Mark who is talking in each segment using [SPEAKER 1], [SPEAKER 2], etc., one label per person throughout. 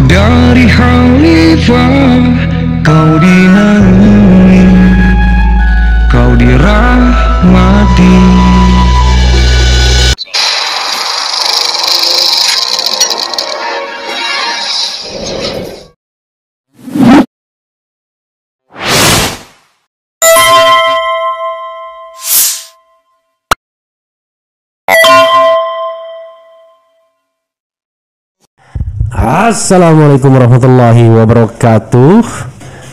[SPEAKER 1] Dari khalifah kau dinaungi, kau dirahmati.
[SPEAKER 2] Assalamualaikum warahmatullahi wabarakatuh,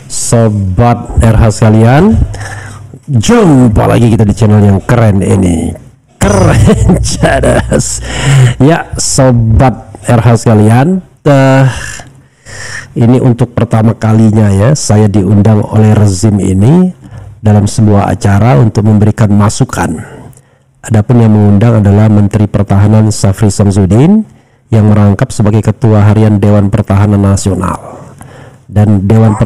[SPEAKER 2] sobat RH sekalian. Jumpa lagi kita di channel yang keren ini, keren cadas ya sobat RH sekalian. Ini untuk pertama kalinya ya saya diundang oleh rezim ini dalam sebuah acara untuk memberikan masukan. Adapun yang mengundang adalah Menteri Pertahanan Syafri Samsudin yang merangkap sebagai Ketua Harian Dewan Pertahanan Nasional. Dan Dewan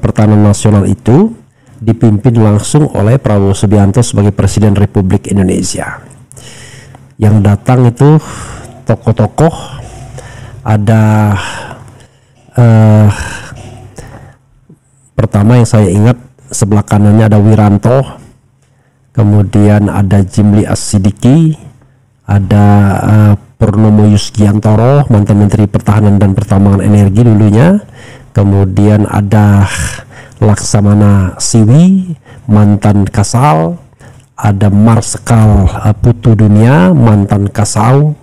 [SPEAKER 2] Pertahanan Nasional itu dipimpin langsung oleh Prabowo Subianto sebagai Presiden Republik Indonesia. Yang datang itu tokoh-tokoh, ada pertama yang saya ingat sebelah kanannya ada Wiranto, kemudian ada Jimli As-Sidiki, ada Purnomo Yusgiantoro, mantan Menteri Pertahanan dan Pertambangan Energi dulunya, kemudian ada Laksamana Siwi, mantan Kasal, ada Marsikal Putu Dunia, mantan Kasau,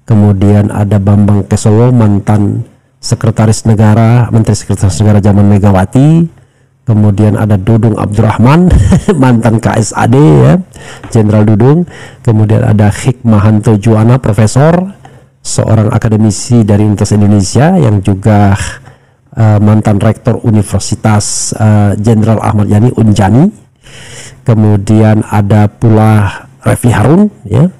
[SPEAKER 2] kemudian ada Bambang Kesowo, mantan Sekretaris Negara, Menteri Sekretaris Negara zaman Megawati, kemudian ada Dudung Abdurrahman mantan KSAD ya, Jenderal Dudung, kemudian ada Hikmahanto Juwana, profesor, seorang akademisi dari Universitas Indonesia yang juga mantan rektor Universitas Jenderal Ahmad Yani Unjani, kemudian ada pula Refli Harun ya,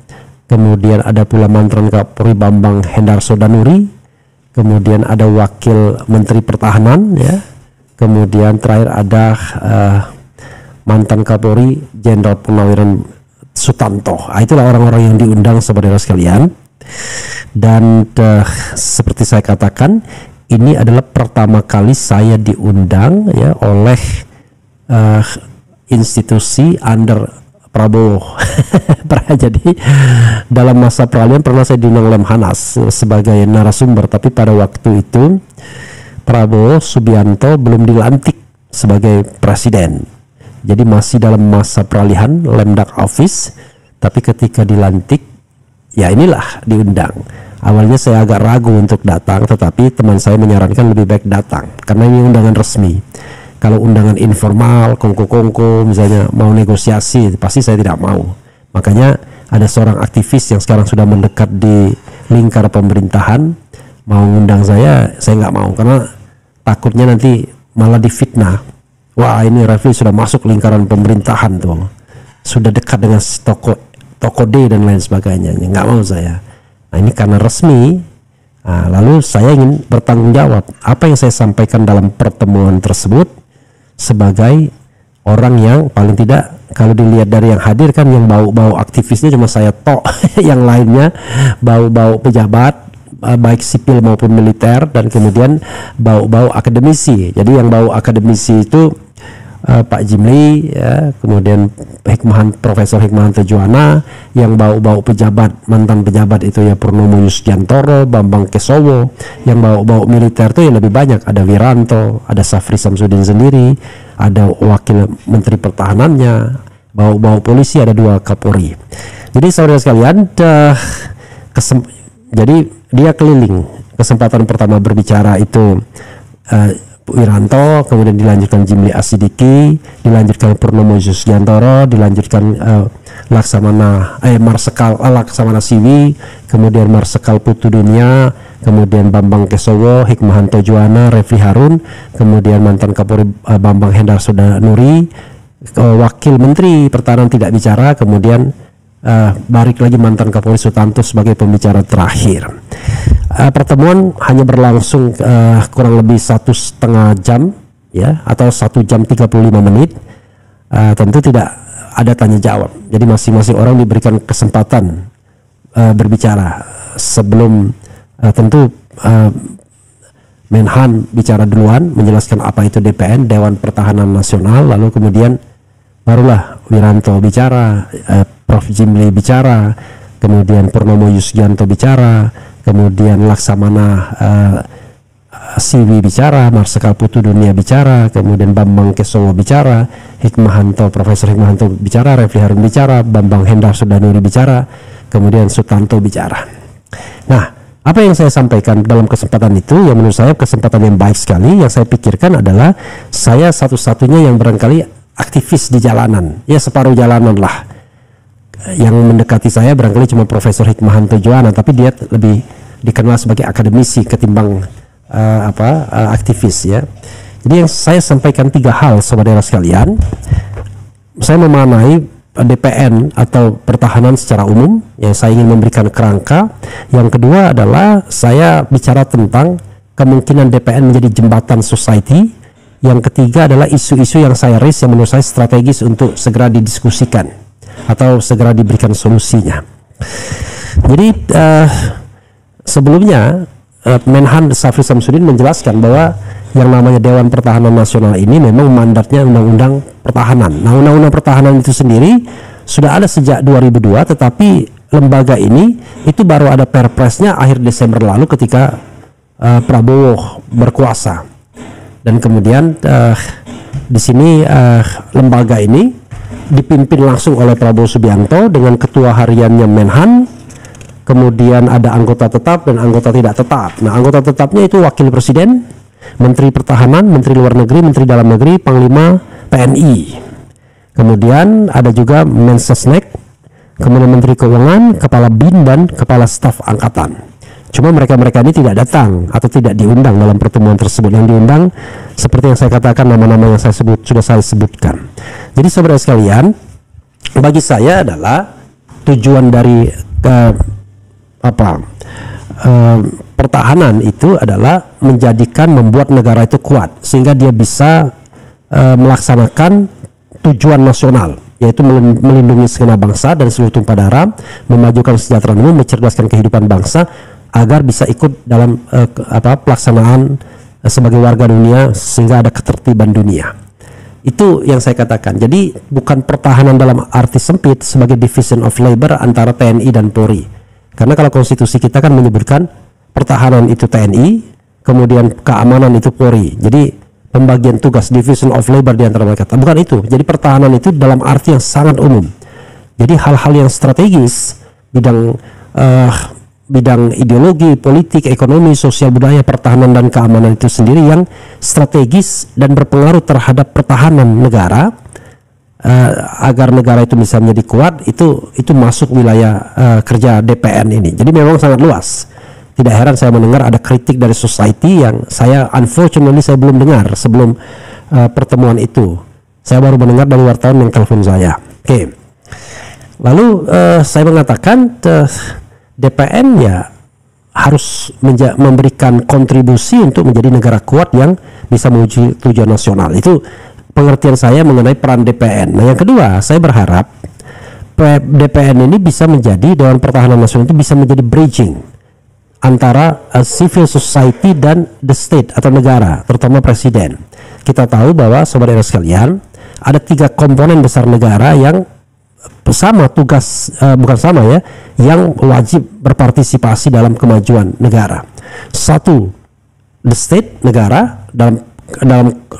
[SPEAKER 2] kemudian ada pula mantan Kapolri Bambang Hendarso Danuri, kemudian ada Wakil Menteri Pertahanan ya, kemudian terakhir ada mantan Kapolri Jenderal Purnawiran Sutanto. Itulah orang-orang yang diundang saudara sekalian. Dan seperti saya katakan, ini adalah pertama kali saya diundang ya oleh institusi under Prabowo. Jadi dalam masa peralihan pernah saya diundang Lemhanas sebagai narasumber, tapi pada waktu itu Prabowo Subianto belum dilantik sebagai presiden, jadi masih dalam masa peralihan Lemdak Office. Tapi ketika dilantik, ya inilah diundang. Awalnya saya agak ragu untuk datang, tetapi teman saya menyarankan lebih baik datang karena ini undangan resmi. Kalau undangan informal, kongko-kongko misalnya mau negosiasi, pasti saya tidak mau. Makanya ada seorang aktivis yang sekarang sudah mendekat di lingkar pemerintahan, mau ngundang saya nggak mau karena takutnya nanti malah difitnah. Wah, ini Refli sudah masuk lingkaran pemerintahan tuh, sudah dekat dengan toko D dan lain sebagainya. Nggak mau saya. Nah, ini karena resmi. Nah, lalu saya ingin bertanggung jawab apa yang saya sampaikan dalam pertemuan tersebut sebagai orang yang paling tidak, kalau dilihat dari yang hadir kan yang bau-bau aktivisnya cuma saya tok. Yang lainnya bau-bau pejabat baik sipil maupun militer, dan kemudian bau-bau akademisi. Jadi yang bau akademisi itu Pak Jimli ya, kemudian Profesor Hikmahanto Juwana. Yang bau-bau pejabat, mantan pejabat itu ya Purnomo Yusgiantoro, Bambang Kesowo. Yang bau-bau militer itu yang lebih banyak, ada Wiranto, ada Syafri Samsudin sendiri, ada wakil menteri pertahanannya, bawa polisi, ada 2 Kapolri. Jadi saudara sekalian, jadi dia keliling. Kesempatan pertama berbicara itu Wiranto, kemudian dilanjutkan Jimli Asidiki, dilanjutkan Purnomo Yusgiantoro, dilanjutkan Laksamana Siwi, kemudian Marsekal Putu Dunia, kemudian Bambang Kesowo, Hikmahanto Juwana, Refli Harun, kemudian mantan Kapolri Bambang Hendar Sudanuri, wakil Menteri Pertahanan tidak bicara, kemudian balik lagi mantan Kapolri Sutanto sebagai pembicara terakhir. Pertemuan hanya berlangsung kurang lebih 1,5 jam ya, atau 1 jam 35 menit. Tentu tidak ada tanya jawab, jadi masing-masing orang diberikan kesempatan berbicara sebelum tentu Menhan bicara duluan, menjelaskan apa itu DPN, Dewan Pertahanan Nasional, lalu kemudian barulah Wiranto bicara, Prof. Jimli bicara, kemudian Purnomo Yusgianto bicara, kemudian Laksamana Siwi bicara, Marsekal Putu Dunia bicara, kemudian Bambang Kesowo bicara, Profesor Hikmahanto bicara, Refli Harun bicara, Bambang Hendar Sudanuri bicara, kemudian Sutanto bicara. Nah, apa yang saya sampaikan dalam kesempatan itu, yang menurut saya kesempatan yang baik sekali, yang saya pikirkan adalah saya satu-satunya yang barangkali aktivis di jalanan, ya separuh jalanan lah. Yang mendekati saya barangkali cuma Profesor Hikmahanto Juwana, tapi dia lebih dikenal sebagai akademisi ketimbang aktivis ya. Jadi yang saya sampaikan 3 hal saudara sekalian. Saya memaknai DPN atau pertahanan secara umum, yang saya ingin memberikan kerangka. Yang kedua adalah saya bicara tentang kemungkinan DPN menjadi jembatan society. Yang ketiga adalah isu-isu yang saya raise yang menurut saya strategis untuk segera didiskusikan atau segera diberikan solusinya. Jadi sebelumnya Menhan Syafri Samsudin menjelaskan bahwa yang namanya Dewan Pertahanan Nasional ini memang mandatnya Undang-Undang Pertahanan. Nah, Undang-Undang Pertahanan itu sendiri sudah ada sejak 2002, tetapi lembaga ini itu baru ada perpresnya akhir Desember lalu ketika Prabowo berkuasa. Dan kemudian di sini lembaga ini dipimpin langsung oleh Prabowo Subianto dengan ketua hariannya Menhan, kemudian ada anggota tetap dan anggota tidak tetap. Nah, anggota tetapnya itu wakil presiden, menteri pertahanan, menteri luar negeri, menteri dalam negeri, panglima TNI. Kemudian ada juga Mensesnek, kemudian menteri keuangan, kepala BIN dan kepala staf angkatan. Cuma mereka-mereka ini tidak datang atau tidak diundang dalam pertemuan tersebut. Yang diundang seperti yang saya katakan, nama-nama yang sudah saya sebutkan. Jadi saudara sekalian, bagi saya adalah tujuan dari pertahanan itu adalah membuat negara itu kuat sehingga dia bisa melaksanakan tujuan nasional, yaitu melindungi segenap bangsa dan seluruh tumpah darah, memajukan kesejahteraan umum, mencerdaskan kehidupan bangsa agar bisa ikut dalam pelaksanaan sebagai warga dunia sehingga ada ketertiban dunia. Itu yang saya katakan. Jadi bukan pertahanan dalam arti sempit sebagai division of labor antara TNI dan Polri. Karena kalau konstitusi kita kan menyebutkan pertahanan itu TNI, kemudian keamanan itu Polri. Jadi pembagian tugas, division of labor di antara mereka. Bukan itu. Jadi pertahanan itu dalam arti yang sangat umum. Jadi hal-hal yang strategis, bidang ideologi, politik, ekonomi, sosial, budaya, pertahanan dan keamanan itu sendiri yang strategis dan berpengaruh terhadap pertahanan negara, agar negara itu bisa menjadi kuat, itu masuk wilayah kerja DPN ini. Jadi memang sangat luas. Tidak heran saya mendengar ada kritik dari society yang unfortunately saya belum dengar sebelum pertemuan itu. Saya baru mendengar dari wartawan yang telepon saya. Oke. Lalu saya mengatakan DPN ya harus memberikan kontribusi untuk menjadi negara kuat yang bisa menuju tujuan nasional. Itu pengertian saya mengenai peran DPN. Nah, yang kedua, saya berharap DPN ini bisa menjadi, Dewan Pertahanan Nasional itu bisa menjadi bridging antara civil society dan the state atau negara, terutama presiden. Kita tahu bahwa saudara sekalian, ada 3 komponen besar negara yang sama tugas, bukan sama ya, yang wajib berpartisipasi dalam kemajuan negara. 1, the state, negara, dalam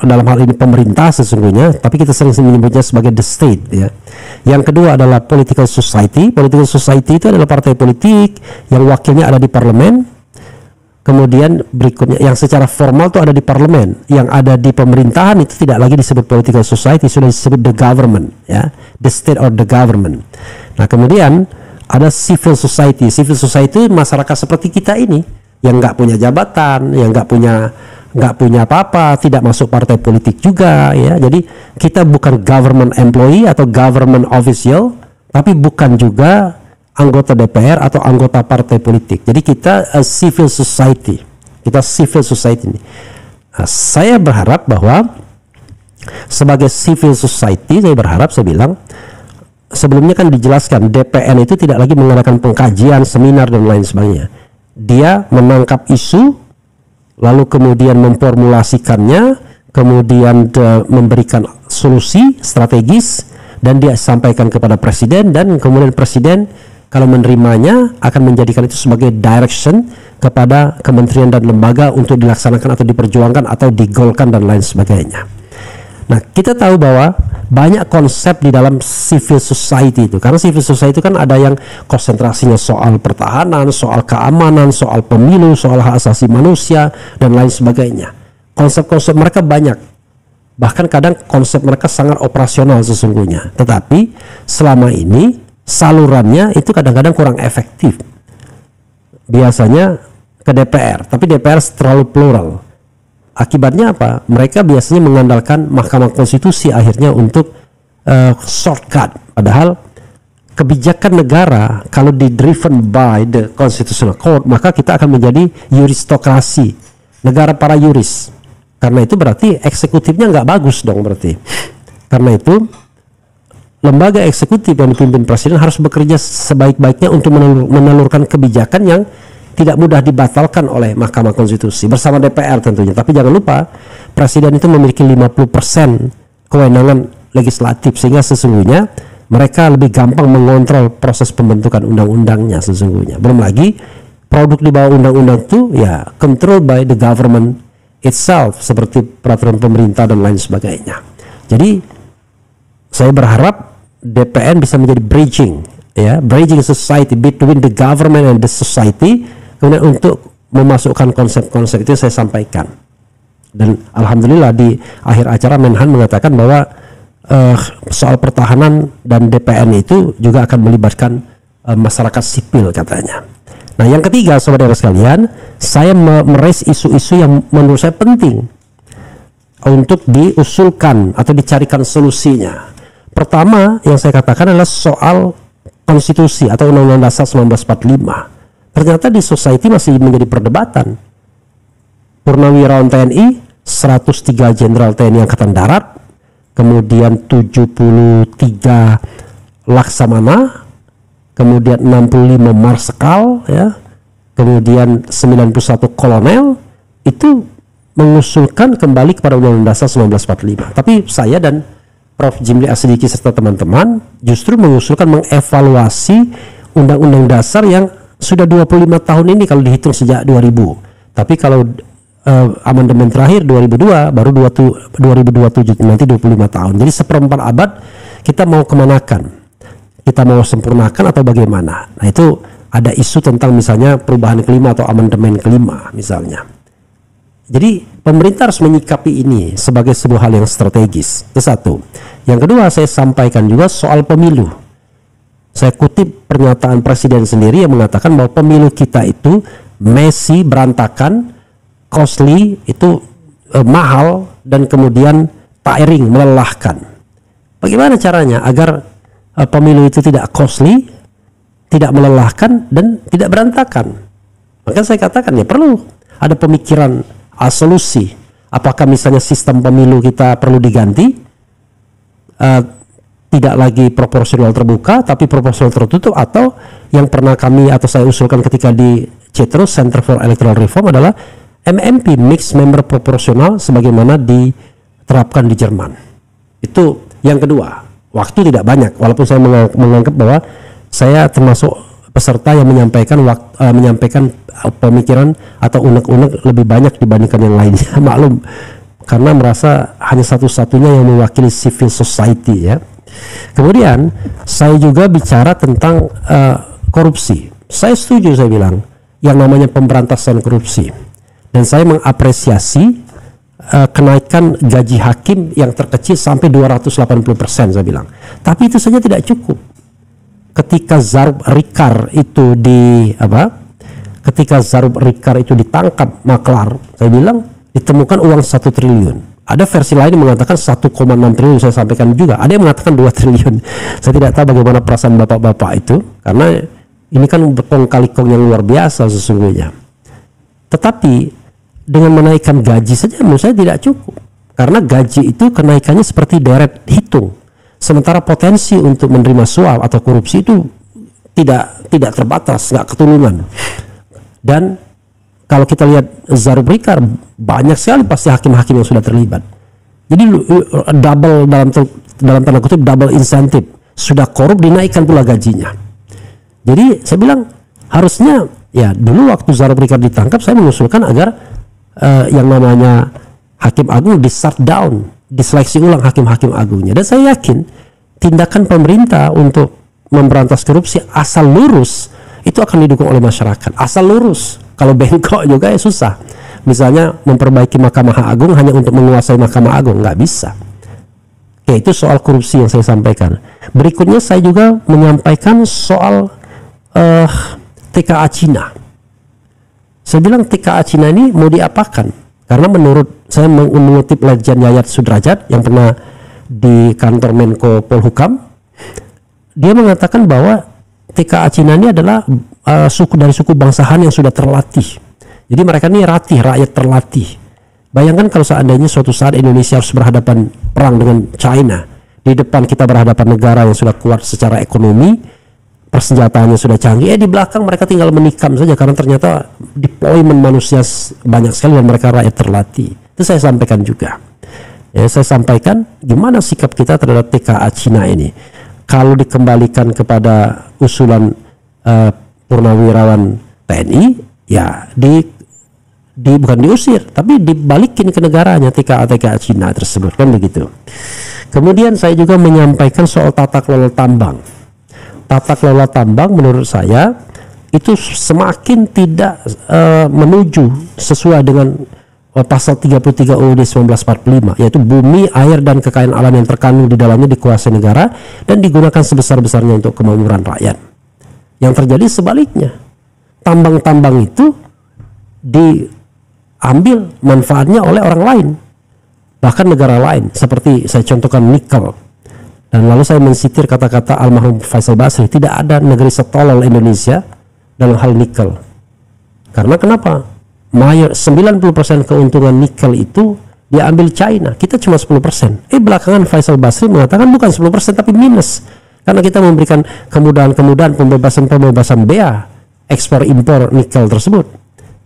[SPEAKER 2] dalam hal ini pemerintah sesungguhnya, tapi kita sering menyebutnya sebagai the state ya. Yang kedua adalah political society. Political society itu adalah partai politik yang wakilnya ada di parlemen. Kemudian berikutnya yang secara formal itu ada di parlemen, yang ada di pemerintahan itu tidak lagi disebut political society, sudah disebut the government ya, the state or the government. Nah kemudian ada civil society. Civil society masyarakat seperti kita ini yang nggak punya jabatan, yang nggak punya apa-apa, tidak masuk partai politik juga ya. Jadi kita bukan government employee atau government official, tapi bukan juga anggota DPR atau anggota partai politik. Jadi kita civil society. Kita civil society ini. Nah, saya berharap bahwa sebagai civil society, saya bilang sebelumnya kan dijelaskan DPN itu tidak lagi mengadakan pengkajian, seminar dan lain sebagainya. Dia menangkap isu, lalu kemudian memformulasikannya, kemudian memberikan solusi strategis, dan dia sampaikan kepada presiden, dan kemudian presiden kalau menerimanya akan menjadikan itu sebagai direction kepada kementerian dan lembaga untuk dilaksanakan atau diperjuangkan atau digolkan dan lain sebagainya. Nah kita tahu bahwa banyak konsep di dalam civil society itu, karena civil society itu kan ada yang konsentrasinya soal pertahanan, soal keamanan, soal pemilu, soal hak asasi manusia dan lain sebagainya. Konsep-konsep mereka banyak, bahkan kadang konsep mereka sangat operasional sesungguhnya, tetapi selama ini salurannya itu kadang-kadang kurang efektif. Biasanya ke DPR, tapi DPR terlalu plural. Akibatnya apa? Mereka biasanya mengandalkan Mahkamah Konstitusi akhirnya untuk shortcut. Padahal kebijakan negara kalau di-driven by the Constitutional Court, maka kita akan menjadi yuristokrasi, negara para yuris. Karena itu berarti eksekutifnya nggak bagus dong berarti. Karena itu lembaga eksekutif yang dipimpin presiden harus bekerja sebaik-baiknya untuk menelurkan kebijakan yang tidak mudah dibatalkan oleh Mahkamah Konstitusi bersama DPR tentunya. Tapi jangan lupa presiden itu memiliki 50% kewenangan legislatif, sehingga sesungguhnya mereka lebih gampang mengontrol proses pembentukan undang-undangnya sesungguhnya. Belum lagi produk di bawah undang-undang itu ya controlled by the government itself, seperti peraturan pemerintah dan lain sebagainya. Jadi saya berharap DPN bisa menjadi bridging society between the government and the society, kemudian untuk memasukkan konsep-konsep itu saya sampaikan. Dan alhamdulillah di akhir acara Menhan mengatakan bahwa soal pertahanan dan DPN itu juga akan melibatkan masyarakat sipil katanya. Nah yang ketiga saudara sekalian, saya meraise isu-isu yang menurut saya penting untuk diusulkan atau dicarikan solusinya. Pertama yang saya katakan adalah soal konstitusi atau Undang-Undang Dasar 1945. Ternyata di society masih menjadi perdebatan. Purnawirawan TNI, 103 Jenderal TNI Angkatan Darat, kemudian 73 Laksamana, kemudian 65 Marsekal, ya, kemudian 91 Kolonel, itu mengusulkan kembali kepada Undang-Undang Dasar 1945. Tapi saya dan Prof. Jimli Asidiki serta teman-teman justru mengusulkan mengevaluasi Undang-Undang Dasar yang sudah 25 tahun ini kalau dihitung sejak 2000. Tapi kalau amandemen terakhir 2002 baru 2027, nanti 25 tahun. Jadi seperempat abad kita mau kemanakan? Kita mau sempurnakan atau bagaimana? Nah itu ada isu tentang misalnya perubahan kelima atau amandemen kelima misalnya. Jadi pemerintah harus menyikapi ini sebagai sebuah hal yang strategis. Itu satu. Yang kedua saya sampaikan juga soal pemilu. Saya kutip pernyataan presiden sendiri yang mengatakan bahwa pemilu kita itu messy, berantakan, costly, itu mahal, dan kemudian tiring, melelahkan. Bagaimana caranya agar pemilu itu tidak costly, tidak melelahkan, dan tidak berantakan? Maka saya katakan ya perlu ada pemikiran solusi. Apakah misalnya sistem pemilu kita perlu diganti, tidak lagi proporsional terbuka tapi proporsional tertutup, atau yang pernah kami atau saya usulkan ketika di CETRO, Center for Electoral Reform, adalah MMP, Mixed Member Proportional, sebagaimana diterapkan di Jerman. Itu yang kedua. Waktu tidak banyak, walaupun saya menganggap bahwa saya termasuk peserta yang menyampaikan pemikiran atau unek-unek lebih banyak dibandingkan yang lainnya. Maklum, karena merasa hanya satu-satunya yang mewakili civil society ya. Kemudian saya juga bicara tentang korupsi. Saya setuju, saya bilang yang namanya pemberantasan korupsi, dan saya mengapresiasi kenaikan gaji hakim yang terkecil sampai 280%, saya bilang. Tapi itu saja tidak cukup. Ketika Zarub Rikar itu ditangkap maklar, saya bilang ditemukan uang 1 triliun. Ada versi lain yang mengatakan 1,6 triliun, saya sampaikan juga. Ada yang mengatakan 2 triliun. Saya tidak tahu bagaimana perasaan bapak-bapak itu, karena ini kan kong kali kong yang luar biasa sesungguhnya. Tetapi dengan menaikkan gaji saja menurut saya tidak cukup, karena gaji itu kenaikannya seperti deret hitung, sementara potensi untuk menerima suap atau korupsi itu tidak terbatas, nggak keturunan. Dan kalau kita lihat Zarub Rikar, banyak sekali pasti hakim-hakim yang sudah terlibat. Jadi double, dalam tanda kutip double insentif, sudah korup dinaikkan pula gajinya. Jadi saya bilang harusnya ya, dulu waktu Zarub Rikar ditangkap saya mengusulkan agar yang namanya hakim agung di shut down, diseleksi ulang hakim-hakim agungnya. Dan saya yakin tindakan pemerintah untuk memberantas korupsi asal lurus itu akan didukung oleh masyarakat. Asal lurus, kalau bengkok juga ya susah. Misalnya memperbaiki Mahkamah Agung hanya untuk menguasai Mahkamah Agung, nggak bisa. Oke, itu soal korupsi yang saya sampaikan. Berikutnya saya juga menyampaikan soal TKA Cina. Saya bilang TKA Cina ini mau diapakan? Karena menurut saya mengutip Legend Yayat Sudrajat yang pernah di kantor Menko Polhukam, dia mengatakan bahwa TKA Cina ini adalah suku dari suku bangsa Han yang sudah terlatih. Jadi mereka ini rakyat terlatih. Bayangkan kalau seandainya suatu saat Indonesia harus berhadapan perang dengan China, di depan kita berhadapan negara yang sudah kuat secara ekonomi, persenjataannya sudah canggih, di belakang mereka tinggal menikam saja karena ternyata deployment manusia banyak sekali dan mereka rakyat terlatih. Itu saya sampaikan juga. Ya, saya sampaikan gimana sikap kita terhadap TKA Cina ini. Kalau dikembalikan kepada usulan purnawirawan TNI, ya bukan diusir, tapi dibalikin ke negaranya TKA Cina tersebut, kan begitu. Kemudian saya juga menyampaikan soal tata kelola tambang. Tata kelola tambang menurut saya itu semakin tidak menuju sesuai dengan pasal 33 UUD 1945, yaitu bumi, air, dan kekayaan alam yang terkandung di dalamnya dikuasai negara dan digunakan sebesar-besarnya untuk kemakmuran rakyat. Yang terjadi sebaliknya, tambang-tambang itu diambil manfaatnya oleh orang lain, bahkan negara lain, seperti saya contohkan nikel. Dan lalu saya mensitir kata-kata almarhum Faisal Basri, tidak ada negeri setolol Indonesia dalam hal nikel. Karena kenapa? 90% keuntungan nikel itu diambil China, kita cuma 10%. Belakangan Faisal Basri mengatakan bukan 10% tapi minus, karena kita memberikan kemudahan-kemudahan pembebasan bea ekspor impor nikel tersebut.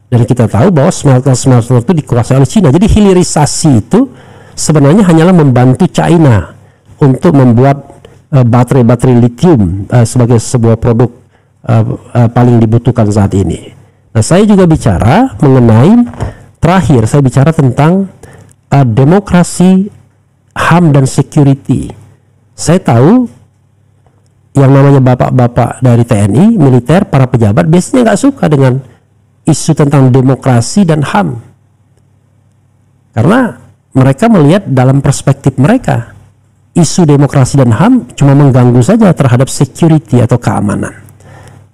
[SPEAKER 2] Dan kita tahu bahwa smelter-smelter itu dikuasai oleh China. Jadi hilirisasi itu sebenarnya hanyalah membantu China untuk membuat baterai-baterai lithium sebagai sebuah produk paling dibutuhkan saat ini. Nah, saya juga bicara mengenai, terakhir saya bicara tentang demokrasi, HAM, dan security. Saya tahu yang namanya bapak-bapak dari TNI, militer, para pejabat biasanya nggak suka dengan isu tentang demokrasi dan HAM, karena mereka melihat dalam perspektif mereka isu demokrasi dan HAM cuma mengganggu saja terhadap security atau keamanan.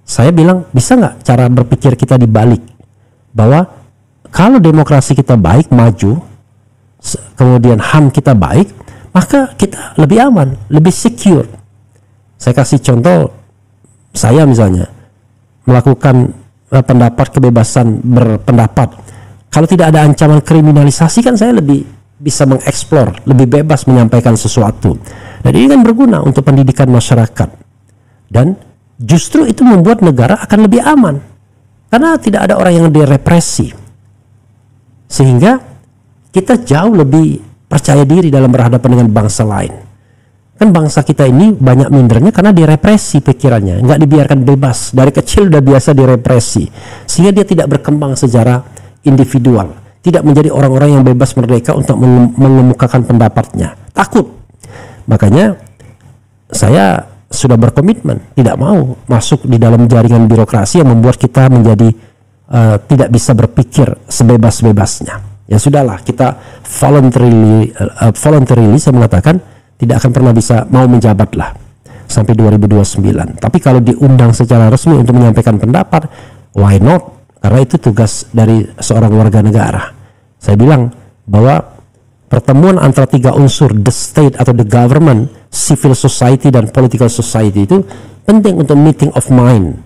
[SPEAKER 2] Saya bilang bisa nggak cara berpikir kita dibalik, bahwa kalau demokrasi kita baik, maju, kemudian HAM kita baik, maka kita lebih aman, lebih secure. Saya kasih contoh, saya misalnya melakukan pendapat, kebebasan berpendapat. Kalau tidak ada ancaman kriminalisasi, kan saya lebih bisa mengeksplor, lebih bebas menyampaikan sesuatu. Dan ini kan berguna untuk pendidikan masyarakat. Dan justru itu membuat negara akan lebih aman, karena tidak ada orang yang direpresi. Sehingga kita jauh lebih percaya diri dalam berhadapan dengan bangsa lain. Kan bangsa kita ini banyak mindernya karena direpresi pikirannya, nggak dibiarkan bebas. Dari kecil udah biasa direpresi, sehingga dia tidak berkembang secara individual. tidak menjadi orang-orang yang bebas merdeka untuk mengemukakan pendapatnya. Takut. Makanya saya sudah berkomitmen tidak mau masuk di dalam jaringan birokrasi yang membuat kita menjadi tidak bisa berpikir sebebas-bebasnya. Ya sudahlah, kita voluntarily saya mengatakan tidak akan pernah bisa mau menjabat lah sampai 2029. Tapi kalau diundang secara resmi untuk menyampaikan pendapat, why not? Karena itu tugas dari seorang warga negara. Saya bilang bahwa pertemuan antara 3 unsur, the state atau the government, civil society dan political society, itu penting untuk meeting of mind,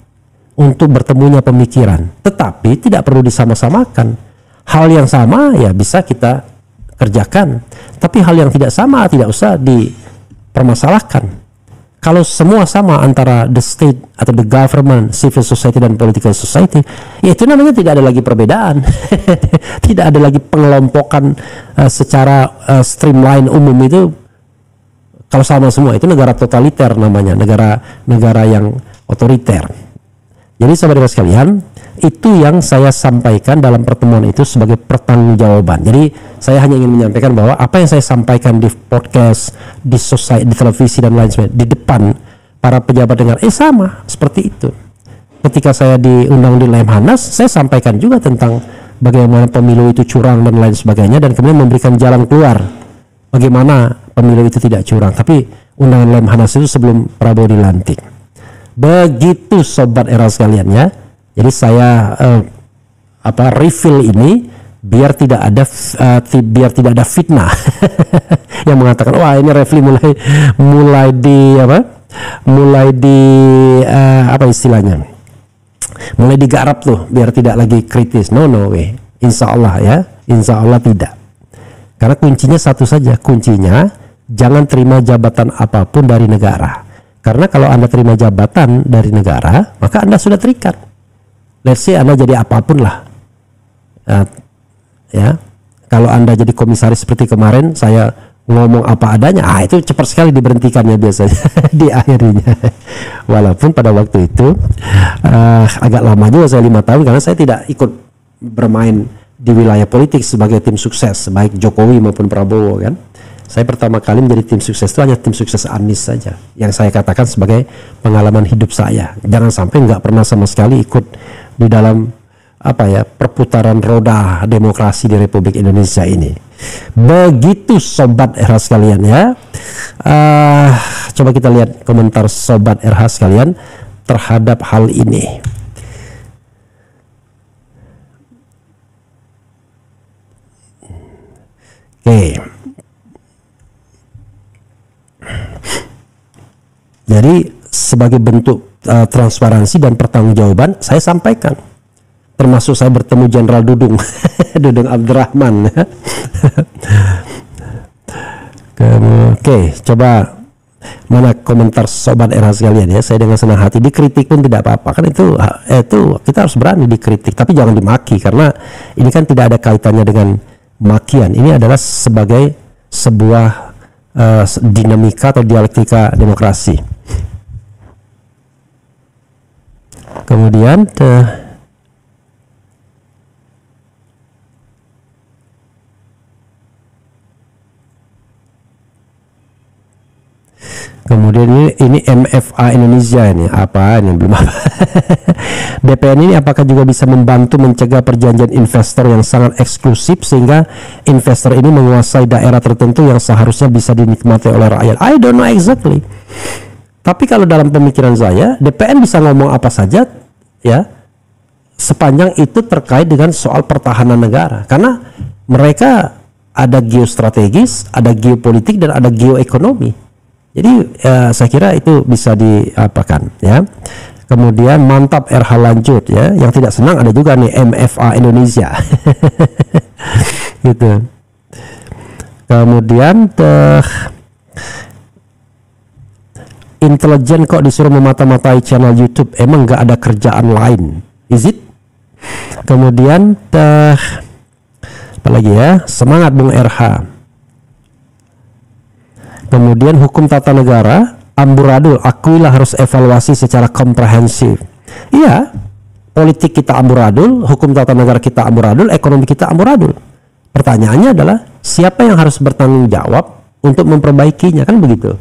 [SPEAKER 2] untuk bertemunya pemikiran. Tetapi tidak perlu disama-samakan. Hal yang sama ya bisa kita kerjakan, tapi hal yang tidak sama tidak usah dipermasalahkan. Kalau semua sama antara the state atau the government, civil society dan political society, ya itu namanya tidak ada lagi perbedaan. Tidak ada lagi pengelompokan secara streamline umum. Itu kalau sama semua itu negara totaliter namanya, negara yang otoriter. Jadi saudara sekalian, itu yang saya sampaikan dalam pertemuan itu sebagai pertanggungjawaban. Jadi saya hanya ingin menyampaikan bahwa apa yang saya sampaikan di podcast, di televisi dan lain sebagainya, di depan para pejabat dengar, sama seperti itu. Ketika saya diundang di Lemhanas, saya sampaikan juga tentang bagaimana pemilu itu curang dan lain sebagainya, dan kemudian memberikan jalan keluar bagaimana pemilu itu tidak curang. Tapi undangan Lemhanas itu sebelum Prabowo dilantik. Begitu sobat era sekalian ya. Jadi saya refill ini biar tidak ada fitnah yang mengatakan wah ini Refli mulai digarap tuh biar tidak lagi kritis. No way. Insya Allah ya, insya Allah tidak. Karena kuncinya satu saja, kuncinya jangan terima jabatan apapun dari negara. Karena kalau Anda terima jabatan dari negara, maka Anda sudah terikat. Let's say Anda jadi apapun lah. Ya, kalau Anda jadi komisaris seperti kemarin, saya ngomong apa adanya, itu cepat sekali diberhentikannya biasanya di akhirnya. Walaupun pada waktu itu agak lama juga, saya 5 tahun, karena saya tidak ikut bermain di wilayah politik sebagai tim sukses, baik Jokowi maupun Prabowo kan. Saya pertama kali menjadi tim sukses itu hanya tim sukses Anies saja, yang saya katakan sebagai pengalaman hidup saya. Jangan sampai nggak pernah sama sekali ikut di dalam perputaran roda demokrasi di Republik Indonesia ini. Begitu sobat RH sekalian ya. Coba kita lihat komentar sobat RH sekalian terhadap hal ini. Oke. Jadi sebagai bentuk transparansi dan pertanggungjawaban, saya sampaikan, termasuk saya bertemu Jenderal Dudung Dudung Abdurrahman. Oke, coba mana komentar sobat era sekalian ya. Saya dengan senang hati, dikritik pun tidak apa-apa, kan itu kita harus berani dikritik, tapi jangan dimaki, karena ini kan tidak ada kaitannya dengan makian. Ini adalah sebagai sebuah dinamika atau dialektika demokrasi. Kemudian ini MFA Indonesia, ini apa ini belum apa. DPN ini apakah juga bisa membantu mencegah perjanjian investor yang sangat eksklusif sehingga investor ini menguasai daerah tertentu yang seharusnya bisa dinikmati oleh rakyat? I don't know exactly. Tapi kalau dalam pemikiran saya, DPN bisa ngomong apa saja ya, sepanjang itu terkait dengan soal pertahanan negara, karena mereka ada geostrategis, ada geopolitik, dan ada geoekonomi. Jadi saya kira itu bisa diapakan ya. Kemudian mantap RH lanjut ya. Yang tidak senang ada juga nih MFA Indonesia. Gitu. Kemudian intelijen kok disuruh memata-matai channel YouTube, emang nggak ada kerjaan lain, is it? Kemudian apa lagi ya, semangat Bung RH. Kemudian hukum tata negara amburadul, akuilah harus evaluasi secara komprehensif. Iya, politik kita amburadul, hukum tata negara kita amburadul, ekonomi kita amburadul. Pertanyaannya adalah siapa yang harus bertanggung jawab untuk memperbaikinya, kan begitu?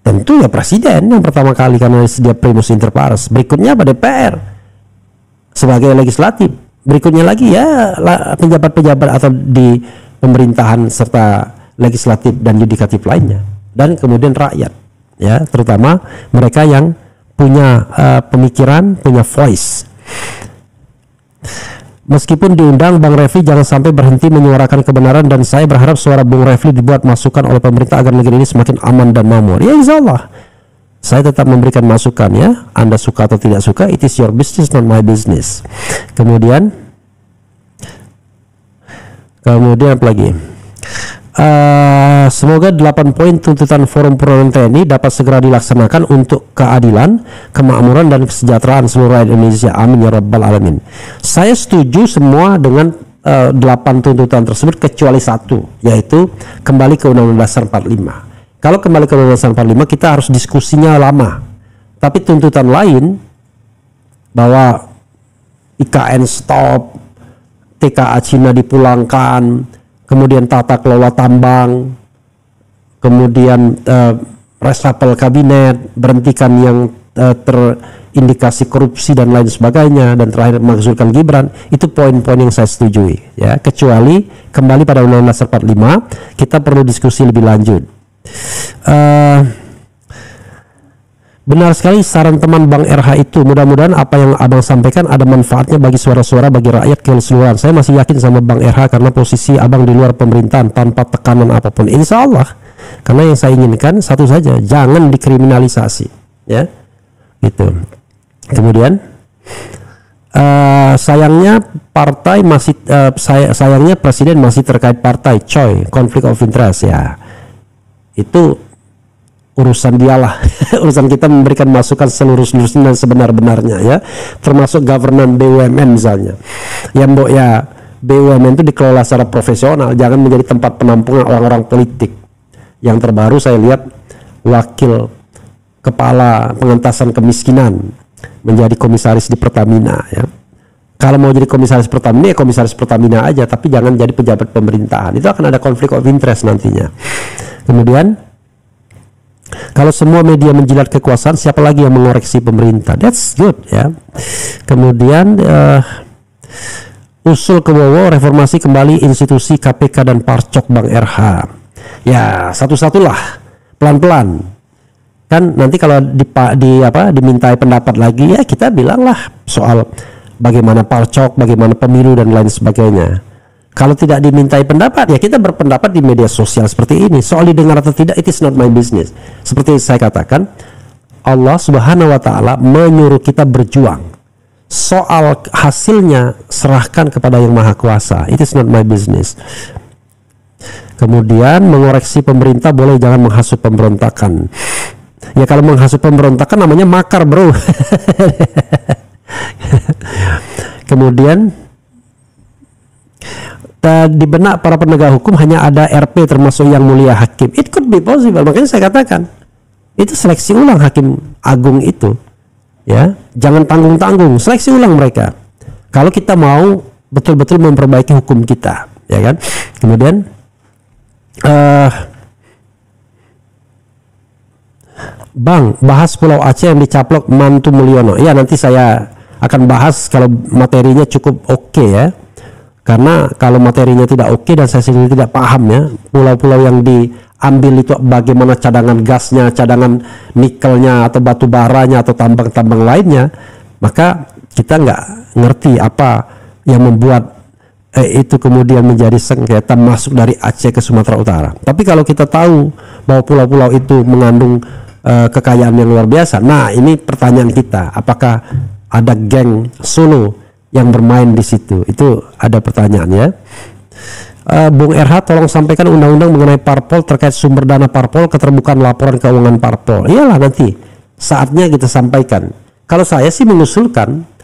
[SPEAKER 2] Tentu ya presiden yang pertama kali karena dia primus inter pares. Berikutnya apa? DPR sebagai legislatif. Berikutnya lagi ya pejabat-pejabat atau di pemerintahan serta legislatif dan yudikatif lainnya. Dan kemudian rakyat, ya, terutama mereka yang punya pemikiran, punya voice. Meskipun diundang, Bang Refli jangan sampai berhenti menyuarakan kebenaran, dan saya berharap suara Bung Refli dibuat masukan oleh pemerintah agar negeri ini semakin aman dan makmur. Ya insya Allah saya tetap memberikan masukan, ya. Anda suka atau tidak suka, it is your business, not my business. Kemudian apa lagi? Semoga 8 poin tuntutan Forum Perwakilan TNI dapat segera dilaksanakan untuk keadilan, kemakmuran, dan kesejahteraan seluruh rakyat Indonesia. Amin ya rabbal alamin. Saya setuju semua dengan 8 tuntutan tersebut kecuali satu, yaitu kembali ke Undang-Undang Dasar 45. Kalau kembali ke Undang-Undang Dasar 45 kita harus diskusinya lama. Tapi tuntutan lain bahwa IKN stop, TKA Cina dipulangkan, kemudian tata kelola tambang, kemudian reshuffle kabinet, berhentikan yang terindikasi korupsi dan lain sebagainya, dan terakhir mengusulkan Gibran, itu poin-poin yang saya setujui, ya. Kecuali kembali pada Undang-Undang Dasar 45 kita perlu diskusi lebih lanjut. Benar sekali saran teman Bang RH itu. Mudah-mudahan apa yang Abang sampaikan ada manfaatnya bagi suara-suara, bagi rakyat keseluruhan. Saya masih yakin sama Bang RH karena posisi Abang di luar pemerintahan tanpa tekanan apapun. Insya Allah. Karena yang saya inginkan satu saja, jangan dikriminalisasi, ya. Gitu. Kemudian sayangnya partai masih sayangnya presiden masih terkait partai, coy, konflik of interest, ya. Itu urusan dialah. Urusan kita memberikan masukan seluruh-seluruhnya dan sebenar-benarnya, ya, termasuk governance BUMN misalnya. Ya mbok, ya, BUMN itu dikelola secara profesional, jangan menjadi tempat penampungan orang-orang politik. Yang terbaru saya lihat wakil kepala pengentasan kemiskinan menjadi komisaris di Pertamina, ya. Kalau mau jadi komisaris Pertamina, ya komisaris Pertamina aja, tapi jangan jadi pejabat pemerintahan. Itu akan ada konflik of interest nantinya. Kemudian kalau semua media menjilat kekuasaan, siapa lagi yang mengoreksi pemerintah? That's good, ya. Kemudian usul ke Bowo, reformasi kembali institusi KPK dan Parcok, Bang RH. Ya, satu-satulah, pelan-pelan. Kan nanti kalau dimintai pendapat lagi, ya kita bilanglah soal bagaimana Parcok, bagaimana pemilu dan lain sebagainya. Kalau tidak dimintai pendapat, ya kita berpendapat di media sosial seperti ini. Soal didengar atau tidak, it is not my business. Seperti saya katakan, Allah Subhanahu wa Ta'ala menyuruh kita berjuang. Soal hasilnya serahkan kepada Yang Maha Kuasa. It is not my business. Kemudian mengoreksi pemerintah boleh, jangan menghasut pemberontakan. Ya kalau menghasut pemberontakan namanya makar, bro. Kemudian di benak para penegak hukum hanya ada RP termasuk Yang Mulia Hakim. It could be possible. Makanya saya katakan itu seleksi ulang hakim agung itu, ya. Jangan tanggung-tanggung, seleksi ulang mereka. Kalau kita mau betul-betul memperbaiki hukum kita, ya kan. Kemudian Bang, bahas Pulau Aceh yang dicaplok Mantu Mulyono. Ya, nanti saya akan bahas kalau materinya cukup oke, ya. Karena kalau materinya tidak oke dan saya sendiri tidak paham, ya, pulau-pulau yang diambil itu bagaimana cadangan gasnya, cadangan nikelnya atau batu baranya atau tambang-tambang lainnya, maka kita nggak ngerti apa yang membuat itu kemudian menjadi sengketa masuk dari Aceh ke Sumatera Utara. Tapi kalau kita tahu bahwa pulau-pulau itu mengandung kekayaan yang luar biasa, nah ini pertanyaan kita, apakah ada geng Solo yang bermain di situ? Itu ada pertanyaan, ya. Bung RH tolong sampaikan undang-undang mengenai parpol terkait sumber dana parpol, keterbukaan laporan keuangan parpol. Iyalah, nanti saatnya kita sampaikan. Kalau saya sih mengusulkan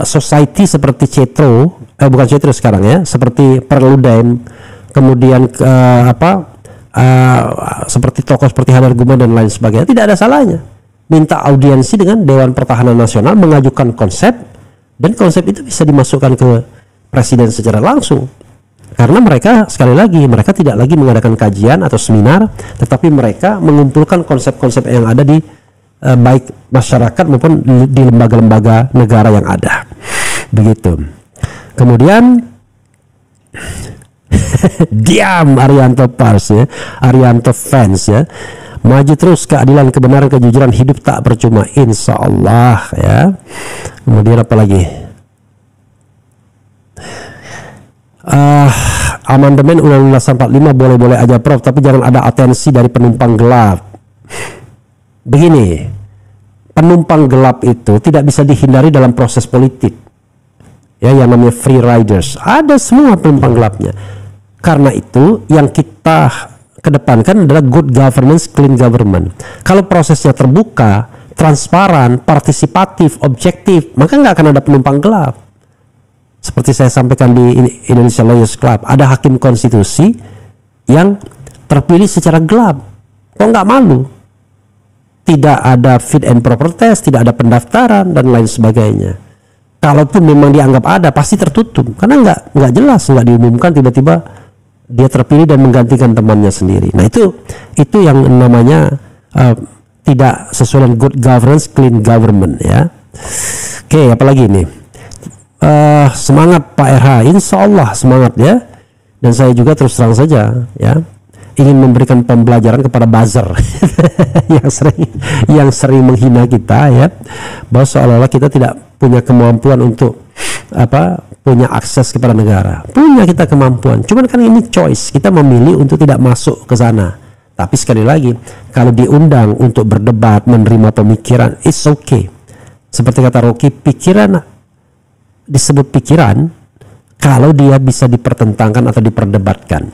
[SPEAKER 2] society seperti Cetro, bukan Cetro sekarang, ya, seperti Perludem, kemudian seperti tokoh seperti Hadar Guma dan lain sebagainya, tidak ada salahnya minta audiensi dengan Dewan Pertahanan Nasional, mengajukan konsep, dan konsep itu bisa dimasukkan ke presiden secara langsung. Karena mereka, sekali lagi, mereka tidak lagi mengadakan kajian atau seminar, tetapi mereka mengumpulkan konsep-konsep yang ada di baik masyarakat maupun di lembaga-lembaga negara yang ada. Begitu. Kemudian diam Arianto Pars ya, Arianto fans ya. Maju terus, keadilan, kebenaran, kejujuran, hidup tak percuma, insya Allah ya. Kemudian apa lagi? Amandemen Undang-Undang 45 boleh-boleh aja Prof, tapi jangan ada atensi dari penumpang gelap. Begini, penumpang gelap itu tidak bisa dihindari dalam proses politik. Ya, yang namanya free riders, ada semua penumpang gelapnya. Karena itu yang kita kedepankan adalah good governance, clean government. Kalau prosesnya terbuka, transparan, partisipatif, objektif, maka nggak akan ada penumpang gelap. Seperti saya sampaikan di Indonesia Lawyers Club, ada hakim konstitusi yang terpilih secara gelap. Kok nggak malu? Tidak ada fit and proper test, tidak ada pendaftaran dan lain sebagainya. Kalaupun memang dianggap ada, pasti tertutup karena nggak jelas, nggak diumumkan, tiba-tiba dia terpilih dan menggantikan temannya sendiri. Nah itu yang namanya tidak sesuai dengan good governance, clean government ya. Oke, apalagi ini? Semangat Pak RH, insya Allah semangat ya. Dan saya juga terus terang saja ya, ingin memberikan pembelajaran kepada buzzer yang sering menghina kita ya, bahwa seolah-olah kita tidak punya kemampuan untuk punya akses kepada negara. Punya kita kemampuan, cuman kan ini choice, kita memilih untuk tidak masuk ke sana. Tapi sekali lagi, kalau diundang untuk berdebat, menerima pemikiran, it's okay. Seperti kata Rocky, pikiran disebut pikiran kalau dia bisa dipertentangkan atau diperdebatkan.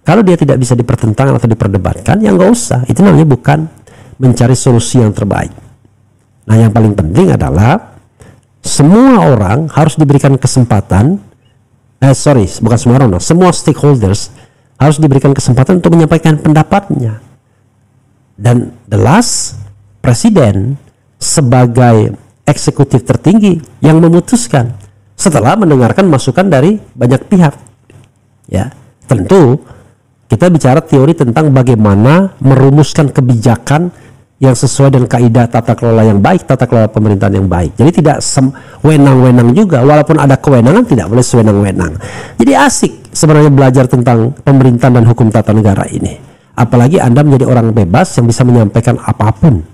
[SPEAKER 2] Kalau dia tidak bisa dipertentangkan atau diperdebatkan, ya nggak usah. Itu namanya bukan mencari solusi yang terbaik. Nah, yang paling penting adalah semua orang harus diberikan kesempatan. Bukan semua orang, semua stakeholders harus diberikan kesempatan untuk menyampaikan pendapatnya. Dan the last, presiden sebagai eksekutif tertinggi yang memutuskan setelah mendengarkan masukan dari banyak pihak. Ya, tentu kita bicara teori tentang bagaimana merumuskan kebijakan yang sesuai dengan kaidah tata kelola yang baik, tata kelola pemerintahan yang baik. Jadi tidak wenang-wenang juga, walaupun ada kewenangan tidak boleh sewenang-wenang. Jadi asik sebenarnya belajar tentang pemerintahan dan hukum tata negara ini. Apalagi Anda menjadi orang bebas yang bisa menyampaikan apapun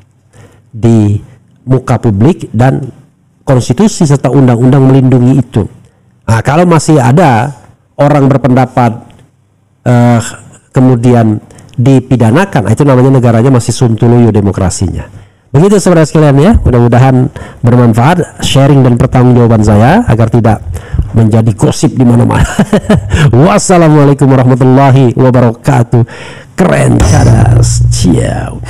[SPEAKER 2] di muka publik dan konstitusi serta undang-undang melindungi itu. Nah, kalau masih ada orang berpendapat kemudian dipidanakan, itu namanya negaranya masih suntuloyo demokrasinya. Begitu saudara sekalian ya, mudah-mudahan bermanfaat sharing dan pertanggungjawaban saya agar tidak menjadi gosip di mana-mana. Wassalamualaikum warahmatullahi wabarakatuh. Keren cadas. Ciao.